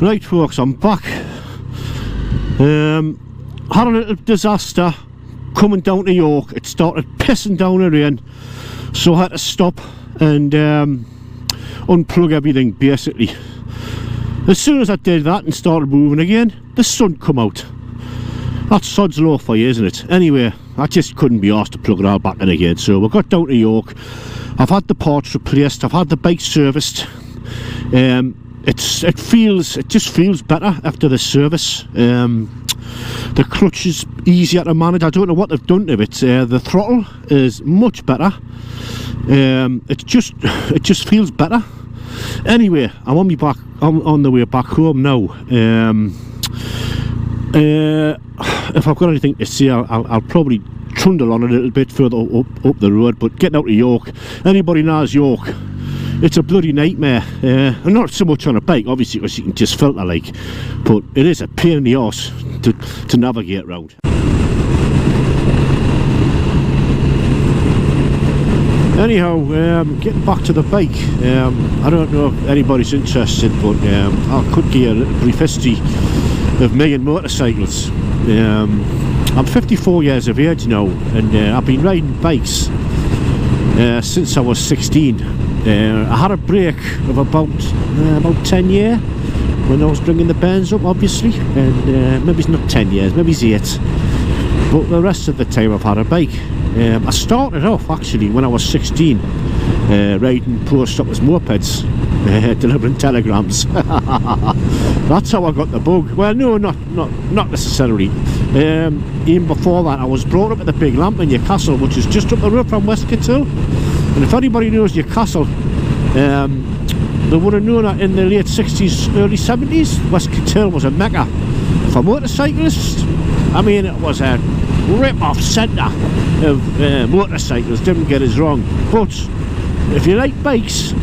Right folks, I'm back. Had a little disaster coming down to York. It started pissing down the rain, so I had to stop and unplug everything basically. As soon as I did that and started moving again, the sun come out. That's sod's law for you, isn't it? Anyway, I just couldn't be asked to plug it all back in again, so we got down to York. I've had the parts replaced, I've had the bike serviced. It just feels better after the service. The clutch is easier to manage. I don't know what they've done to it. The throttle is much better. It just feels better. Anyway, I'm on the way back home now. If I've got anything to say, I'll probably trundle on a little bit further up the road. But getting out to York, anybody knows York, it's a bloody nightmare. And not so much on a bike, obviously, because you can just filter like, but it is a pain in the arse to navigate around. Anyhow, getting back to the bike, I don't know if anybody's interested, but I could give you a little brief history of me and motorcycles. I'm 54 years of age now, and I've been riding bikes since I was 16. I had a break of about 10 years when I was bringing the bands up, obviously, and maybe it's not 10 years, maybe it's 8, but the rest of the time I've had a bike. I started off actually when I was 16 riding post office mopeds, delivering telegrams. That's how I got the bug. Well, no, not necessarily. Even before that, I was brought up at the Big Lamp in Newcastle, which is just up the road from West Kittle. And if anybody knows Newcastle, they would have known that in the late 60s, early 70s, West Kittle was a mecca for motorcyclists. I mean, it was a rip-off centre of motorcycles, didn't get us wrong. But if you like bikes,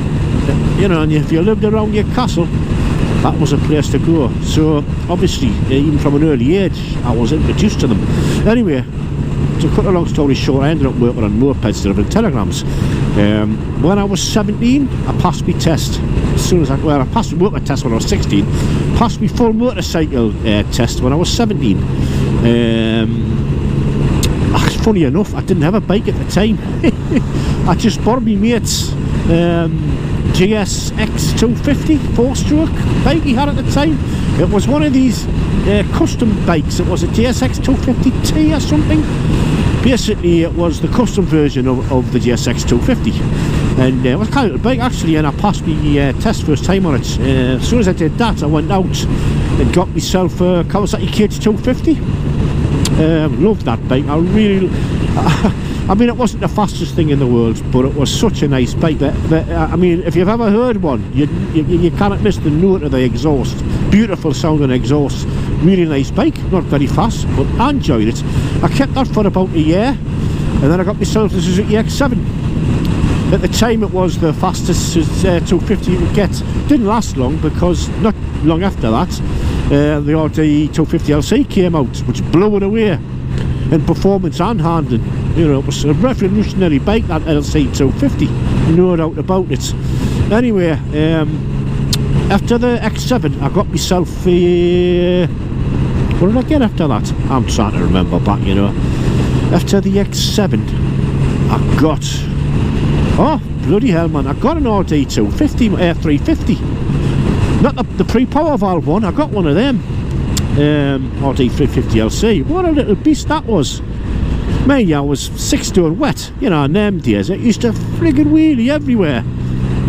you know, and if you lived around Newcastle, that was a place to go. So obviously, even from an early age, I was introduced to them. Anyway, to cut a long story short, I ended up working on mopeds delivering telegrams. When I was 17, I passed my test. As soon as I passed the motor test when I was 16, passed my full motorcycle test when I was 17. Funny enough, I didn't have a bike at the time. I just borrowed my mate's GSX 250 4-stroke bike he had at the time. It was one of these custom bikes. It was a GSX 250T or something. Basically, it was the custom version of the GSX 250, and it was kind of a bike actually. And I passed my test first time on it. As soon as I did that, I went out and got myself a Kawasaki KH250. Loved that bike. I really, I mean, it wasn't the fastest thing in the world, but it was such a nice bike that I mean, if you've ever heard one, you cannot miss the note of the exhaust. Beautiful sounding exhaust. Really nice bike. Not very fast, but I enjoyed it. I kept that for about a year, and then I got myself the Suzuki X7. At the time, it was the fastest 250 you could get. Didn't last long, because not long after that, the RD 250LC came out, which blew it away in performance and handling. You know, it was a revolutionary bike, that LC 250, no doubt about it. Anyway, after the X7, I got myself what did I get after that? I'm trying to remember back, you know. After the X7, I got, oh bloody hell man, I got an RD 250 350. Not the pre-power valve one, I got one of them. RD 350LC. What a little beast that was. Man, yeah, I was 6 stone wet, you know, in them days. It used to friggin' wheelie everywhere.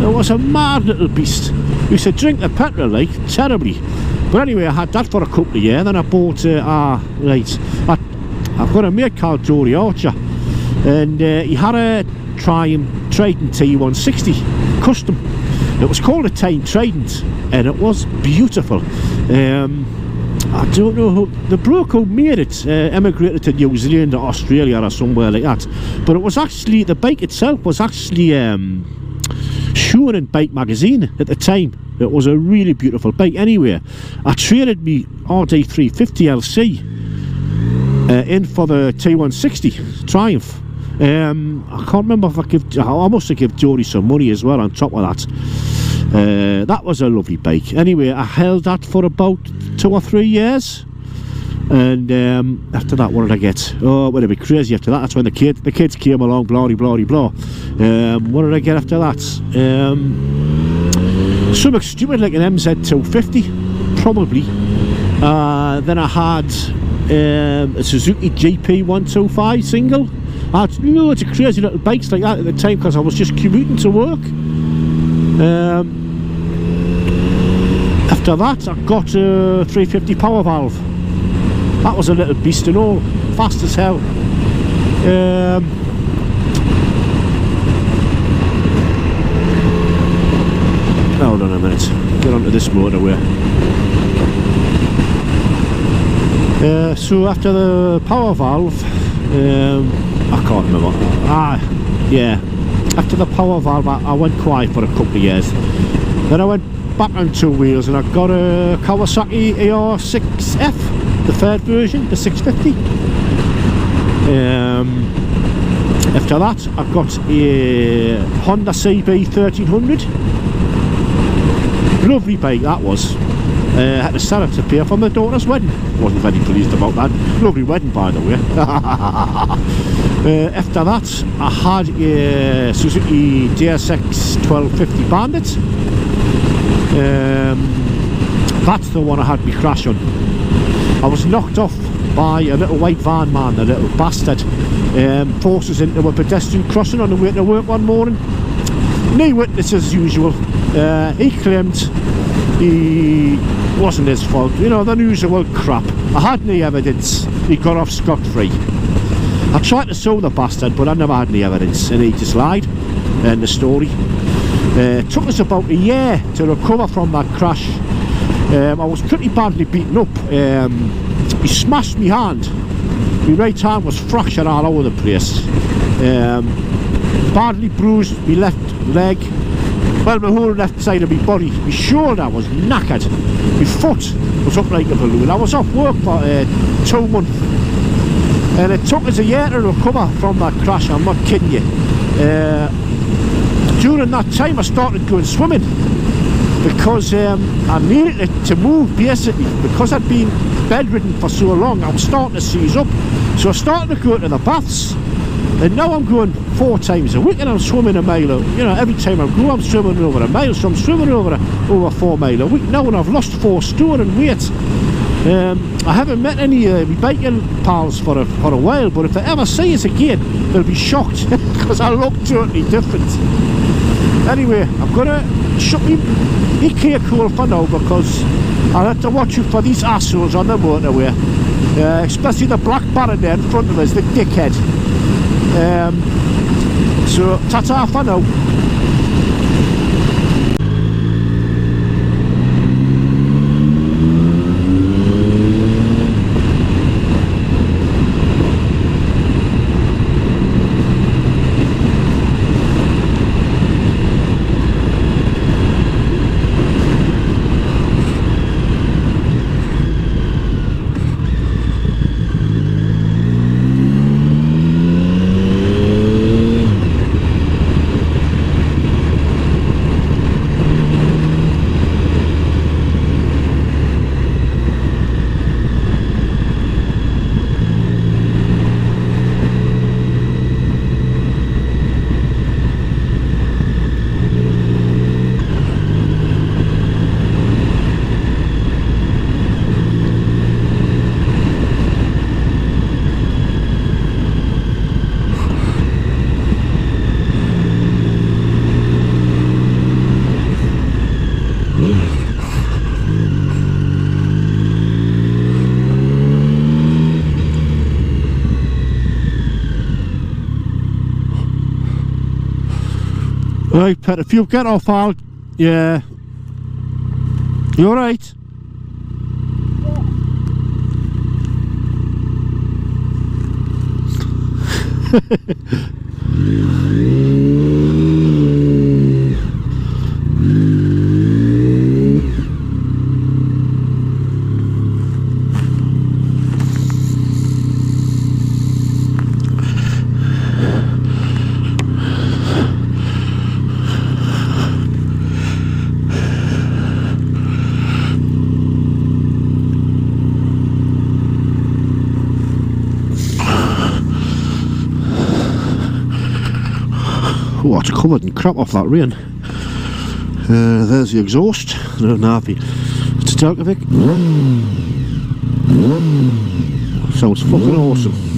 It was a mad little beast. Used to drink the petrol, like, terribly. But anyway, I had that for a couple of years. Then I bought, I've got a mate called Jory Archer. And he had a Triumph Trident T160 custom. It was called a Time Trident, and it was beautiful. I don't know who, the bloke who made it emigrated to New Zealand or Australia or somewhere like that. But it was actually, the bike itself was actually shown in Bike Magazine at the time. It was a really beautiful bike. Anyway, I traded me RD 350LC in for the T160 Triumph. I can't remember if I must have given Jory some money as well on top of that. That was a lovely bike. Anyway, I held that for about 2 or 3 years, and after that, what did I get? Oh, well, it'd be crazy after that. That's when the kids came along, blah blah blah. What did I get after that? Something stupid like an MZ250, probably. Then I had a Suzuki GP125 single. I had loads of crazy little bikes like that at the time because I was just commuting to work. After that, I got a 350 power valve. That was a little beast and all, fast as hell. Hold on a minute, get onto this motorway. So after the power valve, I can't remember. Yeah. After the power valve, I went quiet for a couple of years. Then I went back on 2 wheels and I got a Kawasaki AR6F, the third version, the 650. After that, I got a Honda CB 1300. Lovely bike that was. I had to sell it to pay for my daughter's wedding. Wasn't very pleased about that. Lovely wedding, by the way. After that, I had a Suzuki JSX 1250 Bandit. That's the one I had me crash on. I was knocked off by a little white van man, a little bastard. Forced us into a pedestrian crossing on the way to work one morning. No witness as usual. He claimed he wasn't his fault, you know, the usual crap. I had no evidence. He got off scot-free. I tried to sue the bastard, but I never had any evidence, and he just lied. And the story. It took us about a year to recover from that crash. I was pretty badly beaten up. He smashed my hand. My right hand was fractured all over the place. Badly bruised my left leg. Well, my whole left side of my body. My shoulder was knackered. My foot was up like a balloon. I was off work for 2 months. And it took us a year to recover from that crash, I'm not kidding you. During that time I started going swimming because I needed to move basically, because I'd been bedridden for so long. I was starting to seize up, so I started to go to the baths, and now I'm going 4 times a week and I'm swimming a mile, you know, every time I go I'm swimming over a mile, so I'm swimming over 4 mile a week now, and I've lost 4 stone in weight. I haven't met any biking pals for a while, but if they ever see us again, they'll be shocked because I look totally different. Anyway, I'm gonna shut me cool for now because I have to watch you for these assholes on the motorway, especially the black baron there in front of us, the dickhead. So ta-ta for now. Right, Pet, if you get off, I'll... Yeah. You alright? Oh, it's covered in crap off that rain. There's the exhaust. No, nappy. It's a Delcovic. Sounds fucking awesome.